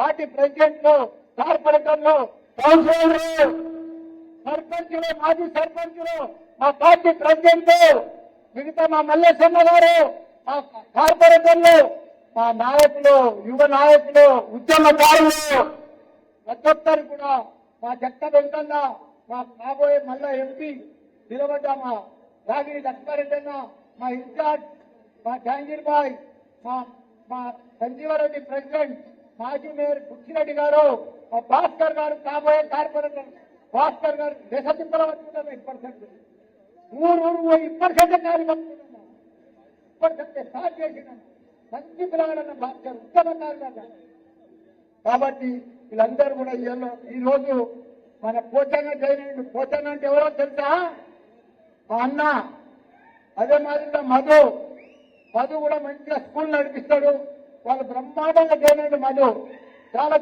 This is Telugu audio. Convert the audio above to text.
పార్టీ ప్రెసిడెంట్లు, కార్పొరేటర్లు, కౌన్సిలర్లు, సర్పంచులు, మాజీ సర్పంచులు, మా పార్టీ ప్రెసిడెంట్, మిగతా మా మల్లేశన్న గారు, మా కార్పొరేటర్లు, మా నాయకులు, యువ నాయకులు, ఉద్యమకారులు, ప్రతి ఒక్కరు కూడా మా జక్క వెంకన్న, మా కాబోయే మల్ల ఎంపీ నిలబడ్డ మా రాగిరి లక్ష్మారెడ్డన్న, మా ఇన్ఛార్జ్ మా జహాంగీర్ బాయ్, మా సంజీవరెడ్డి ప్రెసిడెంట్, మాజీ మేయర్ బుచ్చిరెడ్డి గారు, మా భాస్కర్ గారు, కాబోయే కార్పొరేటర్ భాస్కర్ గారు, దేశ తిప్పల వచ్చున్నాం 1%. ఊరు 1% కార్యకర్తలు 1% స్టార్ట్ చేసినాం. మంచి పిల్లగాడన్న భాస్కర్ ఉత్తమకారులు. కాబట్టి వీళ్ళందరూ కూడా ఈ రోజు మన పోచన్న జైన్, పోచన్న అంటే ఎవరో తెలుసా? మా అన్న. అదే మాదిరిగా మధు కూడా మంచిగా స్కూల్ నడిపిస్తాడు. వాళ్ళు బ్రహ్మాండంగా జైన్ మధు చాలా